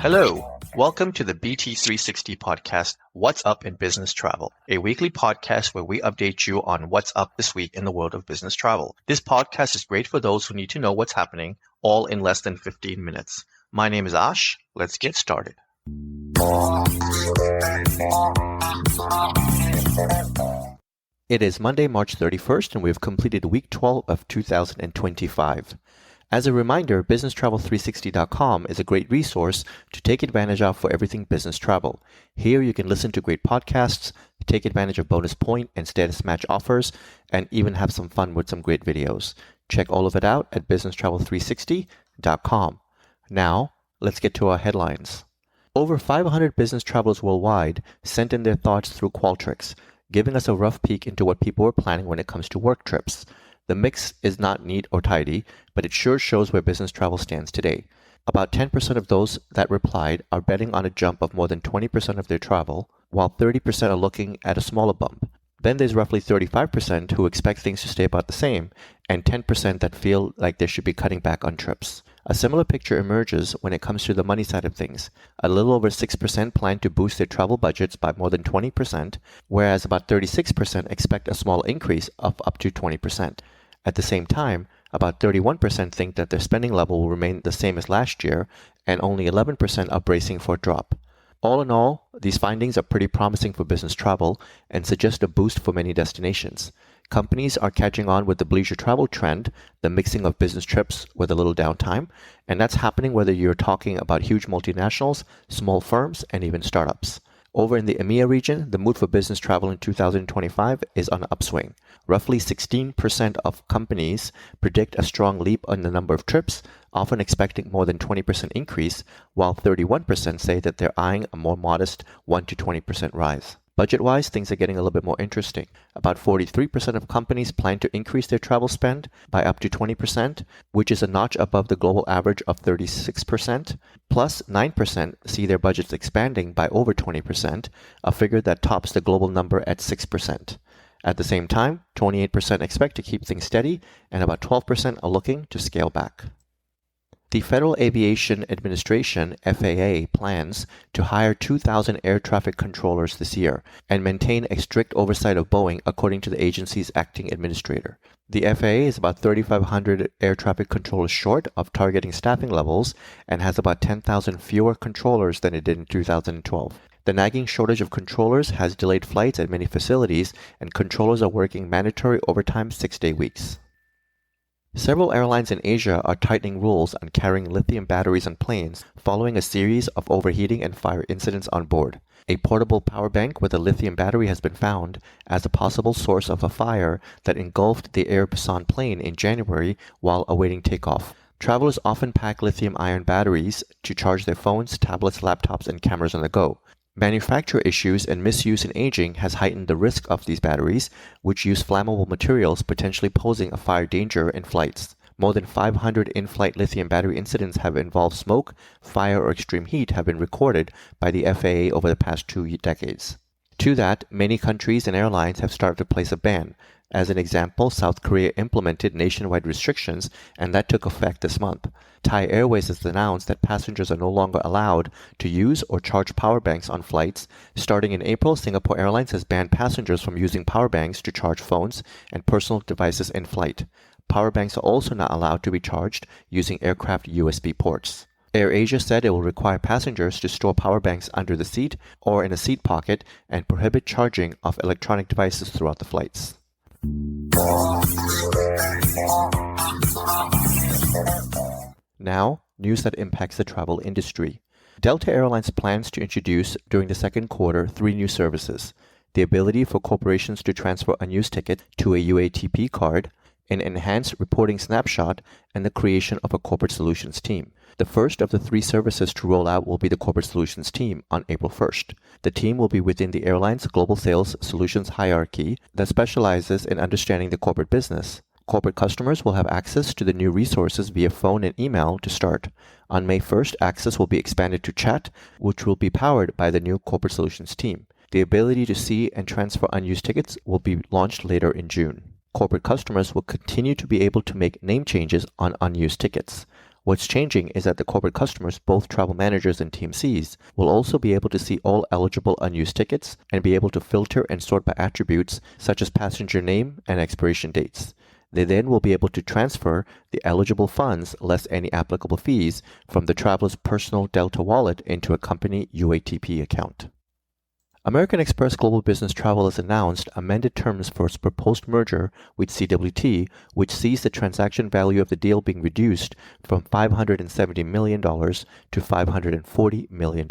Hello, welcome to the BT360 podcast, What's Up in Business Travel, a weekly podcast where we update you on what's up this week in the world of business travel. This podcast is great for those who need to know what's happening, all in less than 15 minutes. My name is Ash. Let's get started. It is Monday, March 31st, and we have completed week 12 of 2025. As a reminder, BusinessTravel360.com is a great resource to take advantage of for everything business travel. Here you can listen to great podcasts, take advantage of bonus point and status match offers, and even have some fun with some great videos. Check all of it out at BusinessTravel360.com. Now, let's get to our headlines. Over 500 business travelers worldwide sent in their thoughts through Qualtrics, giving us a rough peek into what people are planning when it comes to work trips. The mix is not neat or tidy, but it sure shows where business travel stands today. About 10% of those that replied are betting on a jump of more than 20% of their travel, while 30% are looking at a smaller bump. Then there's roughly 35% who expect things to stay about the same, and 10% that feel like they should be cutting back on trips. A similar picture emerges when it comes to the money side of things. A little over 6% plan to boost their travel budgets by more than 20%, whereas about 36% expect a small increase of up to 20%. At the same time, about 31% think that their spending level will remain the same as last year, and only 11% are bracing for a drop. All in all, these findings are pretty promising for business travel and suggest a boost for many destinations. Companies are catching on with the leisure travel trend, the mixing of business trips with a little downtime, and that's happening whether you're talking about huge multinationals, small firms, and even startups. Over in the EMEA region, the mood for business travel in 2025 is on an upswing. Roughly 16% of companies predict a strong leap on the number of trips, often expecting more than 20% increase, while 31% say that they're eyeing a more modest 1 to 20% rise. Budget-wise, things are getting a little bit more interesting. About 43% of companies plan to increase their travel spend by up to 20%, which is a notch above the global average of 36%. Plus, 9% see their budgets expanding by over 20%, a figure that tops the global number at 6%. At the same time, 28% expect to keep things steady, and about 12% are looking to scale back. The Federal Aviation Administration, FAA, plans to hire 2,000 air traffic controllers this year and maintain a strict oversight of Boeing, according to the agency's acting administrator. The FAA is about 3,500 air traffic controllers short of targeting staffing levels and has about 10,000 fewer controllers than it did in 2012. The nagging shortage of controllers has delayed flights at many facilities, and controllers are working mandatory overtime 6-day weeks. Several airlines in Asia are tightening rules on carrying lithium batteries on planes following a series of overheating and fire incidents on board. A portable power bank with a lithium battery has been found as a possible source of a fire that engulfed the Air Busan plane in January while awaiting takeoff. Travelers often pack lithium-ion batteries to charge their phones, tablets, laptops, and cameras on the go. Manufacturer issues and misuse and aging has heightened the risk of these batteries, which use flammable materials, potentially posing a fire danger in flights. More than 500 in-flight lithium battery incidents have involved smoke, fire, or extreme heat have been recorded by the FAA over the past 2 decades. To that, many countries and airlines have started to place a ban. As an example, South Korea implemented nationwide restrictions, and that took effect this month. Thai Airways has announced that passengers are no longer allowed to use or charge power banks on flights. Starting in April, Singapore Airlines has banned passengers from using power banks to charge phones and personal devices in flight. Power banks are also not allowed to be charged using aircraft USB ports. AirAsia said it will require passengers to store power banks under the seat or in a seat pocket and prohibit charging of electronic devices throughout the flights. Now, news that impacts the travel industry. Delta Airlines plans to introduce during the second quarter 3 new services: the ability for corporations to transfer unused tickets to a UATP card, an enhanced reporting snapshot, and the creation of a corporate solutions team. The first of the 3 services to roll out will be the corporate solutions team on April 1st. The team will be within the airline's global sales solutions hierarchy that specializes in understanding the corporate business. Corporate customers will have access to the new resources via phone and email to start. On May 1st, access will be expanded to chat, which will be powered by the new Corporate Solutions team. The ability to see and transfer unused tickets will be launched later in June. Corporate customers will continue to be able to make name changes on unused tickets. What's changing is that the corporate customers, both travel managers and TMCs, will also be able to see all eligible unused tickets and be able to filter and sort by attributes such as passenger name and expiration dates. They then will be able to transfer the eligible funds less any applicable fees from the traveler's personal Delta wallet into a company UATP account. American Express Global Business Travel has announced amended terms for its proposed merger with CWT, which sees the transaction value of the deal being reduced from $570 million to $540 million.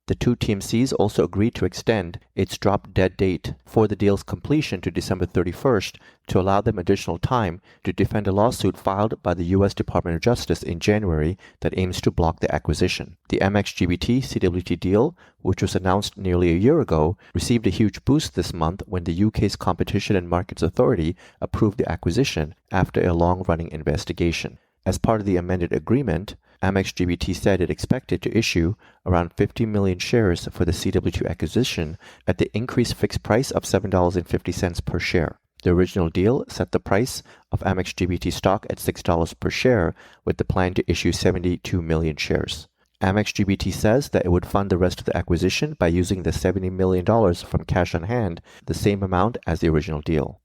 The two TMCs also agreed to extend its drop-dead date for the deal's completion to December 31st to allow them additional time to defend a lawsuit filed by the U.S. Department of Justice in January that aims to block the acquisition. The Amex GBT CWT deal, which was announced nearly a year ago, received a huge boost this month when the UK's Competition and Markets Authority approved the acquisition after a long-running investigation. As part of the amended agreement, Amex GBT said it expected to issue around 50 million shares for the CWT acquisition at the increased fixed price of $7.50 per share. The original deal set the price of Amex GBT stock at $6 per share with the plan to issue 72 million shares. Amex GBT says that it would fund the rest of the acquisition by using the $70 million from cash on hand, the same amount as the original deal.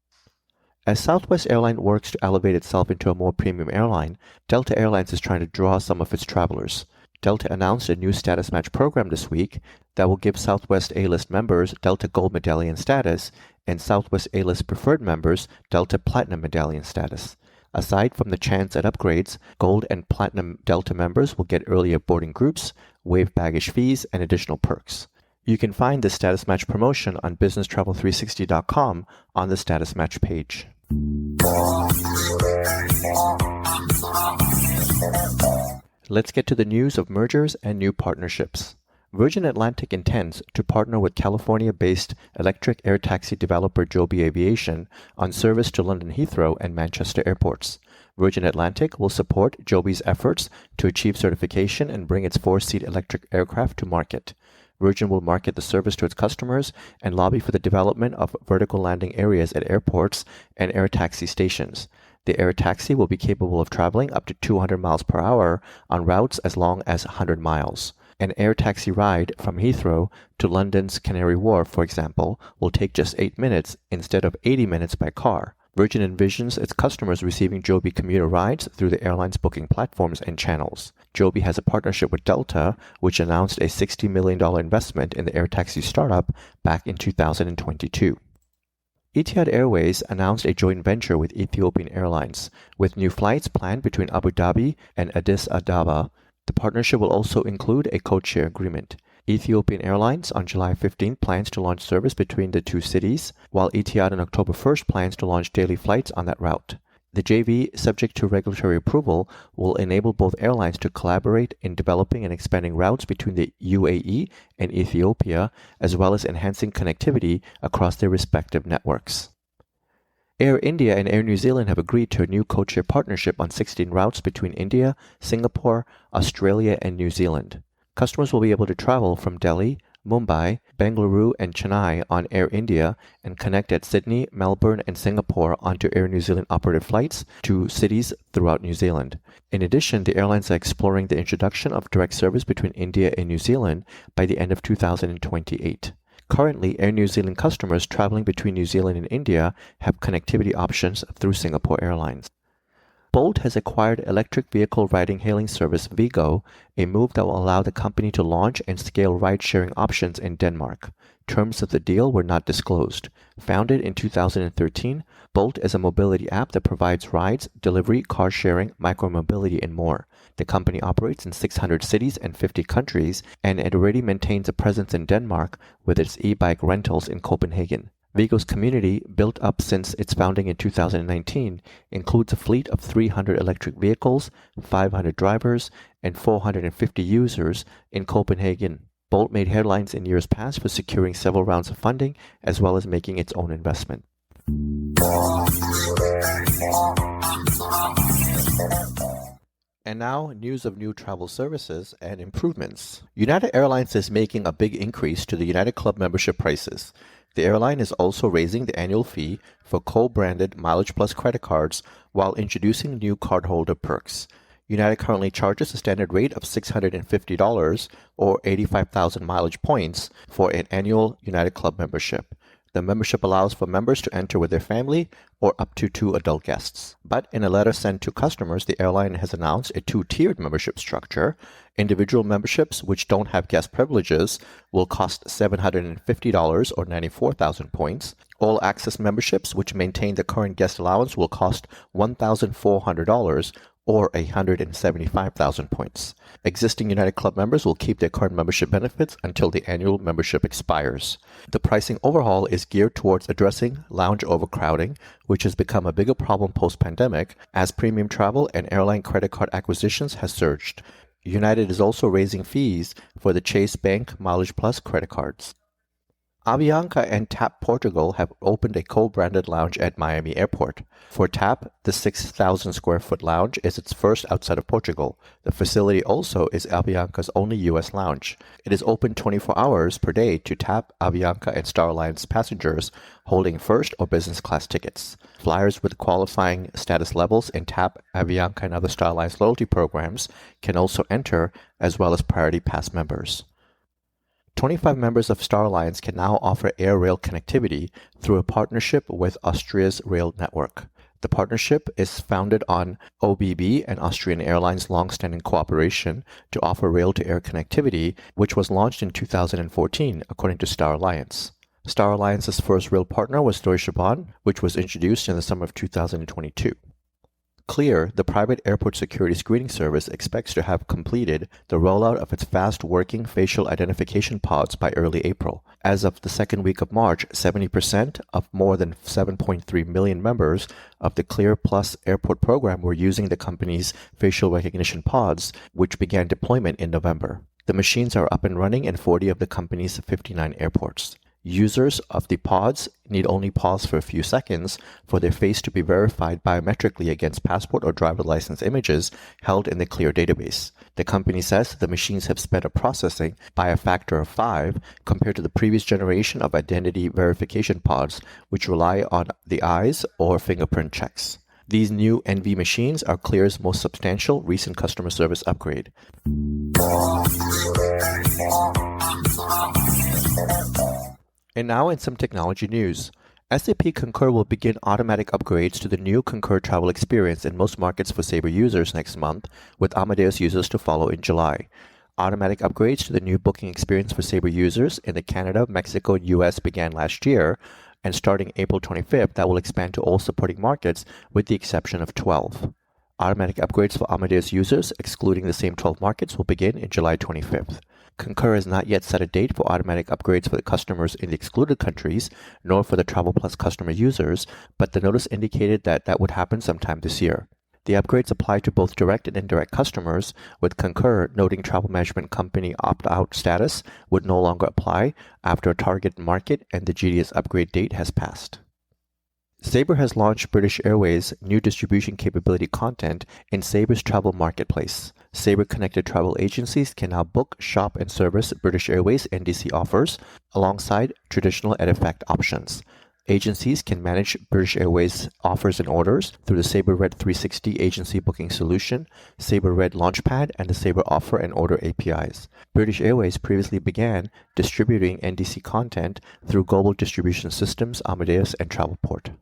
As Southwest Airlines works to elevate itself into a more premium airline, Delta Airlines is trying to draw some of its travelers. Delta announced a new status match program this week that will give Southwest A-List members Delta Gold Medallion status and Southwest A-List Preferred members Delta Platinum Medallion status. Aside from the chance at upgrades, Gold and Platinum Delta members will get earlier boarding groups, waived baggage fees, and additional perks. You can find the Status Match promotion on businesstravel360.com on the Status Match page. Let's get to the news of mergers and new partnerships. Virgin Atlantic intends to partner with California-based electric air taxi developer Joby Aviation on service to London Heathrow and Manchester airports. Virgin Atlantic will support Joby's efforts to achieve certification and bring its four-seat electric aircraft to market. Virgin will market the service to its customers and lobby for the development of vertical landing areas at airports and air taxi stations. The air taxi will be capable of traveling up to 200 miles per hour on routes as long as 100 miles. An air taxi ride from Heathrow to London's Canary Wharf, for example, will take just 8 minutes instead of 80 minutes by car. Virgin envisions its customers receiving Joby commuter rides through the airline's booking platforms and channels. Joby has a partnership with Delta, which announced a $60 million investment in the air taxi startup back in 2022. Etihad Airways announced a joint venture with Ethiopian Airlines, with new flights planned between Abu Dhabi and Addis Ababa. The partnership will also include a codeshare agreement. Ethiopian Airlines on July 15 plans to launch service between the two cities, while Etihad on October 1st plans to launch daily flights on that route. The JV, subject to regulatory approval, will enable both airlines to collaborate in developing and expanding routes between the UAE and Ethiopia, as well as enhancing connectivity across their respective networks. Air India and Air New Zealand have agreed to a new codeshare partnership on 16 routes between India, Singapore, Australia, and New Zealand. Customers will be able to travel from Delhi, Mumbai, Bengaluru, and Chennai on Air India and connect at Sydney, Melbourne, and Singapore onto Air New Zealand operated flights to cities throughout New Zealand. In addition, the airlines are exploring the introduction of direct service between India and New Zealand by the end of 2028. Currently, Air New Zealand customers traveling between New Zealand and India have connectivity options through Singapore Airlines. Bolt has acquired electric vehicle ride-hailing service Viggo, a move that will allow the company to launch and scale ride-sharing options in Denmark. Terms of the deal were not disclosed. Founded in 2013, Bolt is a mobility app that provides rides, delivery, car sharing, micromobility, and more. The company operates in 600 cities and 50 countries, and it already maintains a presence in Denmark with its e-bike rentals in Copenhagen. Viggo's community, built up since its founding in 2019, includes a fleet of 300 electric vehicles, 500 drivers, and 450 users in Copenhagen. Bolt made headlines in years past for securing several rounds of funding, as well as making its own investment. And now, news of new travel services and improvements. United Airlines is making a big increase to the United Club membership prices. The airline is also raising the annual fee for co-branded Mileage Plus credit cards while introducing new cardholder perks. United currently charges a standard rate of $650 or 85,000 mileage points for an annual United Club membership. The membership allows for members to enter with their family or up to 2 adult guests. But in a letter sent to customers, the airline has announced a 2-tiered membership structure. Individual memberships, which don't have guest privileges, will cost $750 or 94,000 points. All access memberships, which maintain the current guest allowance, will cost $1,400 or 175,000 points. Existing United Club members will keep their current membership benefits until the annual membership expires. The pricing overhaul is geared towards addressing lounge overcrowding, which has become a bigger problem post-pandemic as premium travel and airline credit card acquisitions has surged. United is also raising fees for the Chase Bank Mileage Plus credit cards. Avianca and TAP Portugal have opened a co-branded lounge at Miami Airport. For TAP, the 6,000 square foot lounge is its first outside of Portugal. The facility also is Avianca's only U.S. lounge. It is open 24 hours per day to TAP, Avianca, and Star Alliance passengers holding first or business class tickets. Flyers with qualifying status levels in TAP, Avianca, and other Star Alliance loyalty programs can also enter, as well as Priority Pass members. 25 members of Star Alliance can now offer air rail connectivity through a partnership with Austria's rail network. The partnership is founded on OBB and Austrian Airlines' long-standing cooperation to offer rail-to-air connectivity, which was launched in 2014, according to Star Alliance. Star Alliance's first rail partner was Deutsche Bahn, which was introduced in the summer of 2022. Clear, the private airport security screening service, expects to have completed the rollout of its fast-working facial identification pods by early April. As of the second week of March, 70% of more than 7.3 million members of the Clear Plus airport program were using the company's facial recognition pods, which began deployment in November. The machines are up and running in 40 of the company's 59 airports. Users of the pods need only pause for a few seconds for their face to be verified biometrically against passport or driver license images held in the Clear database. The company says the machines have sped up processing by a factor of 5 compared to the previous generation of identity verification pods, which rely on the eyes or fingerprint checks. These new NV machines are Clear's most substantial recent customer service upgrade. And now in some technology news. SAP Concur will begin automatic upgrades to the new Concur travel experience in most markets for Sabre users next month, with Amadeus users to follow in July. Automatic upgrades to the new booking experience for Sabre users in the Canada, Mexico, and US began last year, and starting April 25th, that will expand to all supporting markets with the exception of 12. Automatic upgrades for Amadeus users, excluding the same 12 markets, will begin in July 25th. Concur has not yet set a date for automatic upgrades for the customers in the excluded countries, nor for the Travel Plus customer users, but the notice indicated that that would happen sometime this year. The upgrades apply to both direct and indirect customers, with Concur noting travel management company opt-out status would no longer apply after a target market and the GDS upgrade date has passed. Sabre has launched British Airways' new distribution capability content in Sabre's travel marketplace. Sabre-connected travel agencies can now book, shop, and service British Airways NDC offers alongside traditional EDIFACT options. Agencies can manage British Airways offers and orders through the Sabre Red 360 agency booking solution, Sabre Red Launchpad, and the Sabre Offer and Order APIs. British Airways previously began distributing NDC content through global distribution systems Amadeus and Travelport.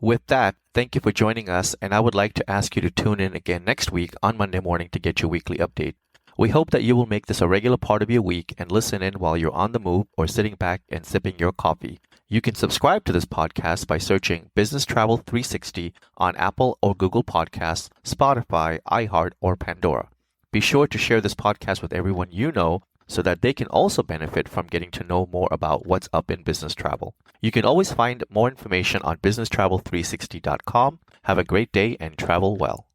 With that, thank you for joining us, and I would like to ask you to tune in again next week on Monday morning to get your weekly update. We hope that you will make this a regular part of your week and listen in while you're on the move or sitting back and sipping your coffee. You can subscribe to this podcast by searching Business Travel 360 on Apple or Google Podcasts, Spotify, iHeart, or Pandora. Be sure to share this podcast with everyone you know so that they can also benefit from getting to know more about what's up in business travel. You can always find more information on businesstravel360.com. Have a great day and travel well.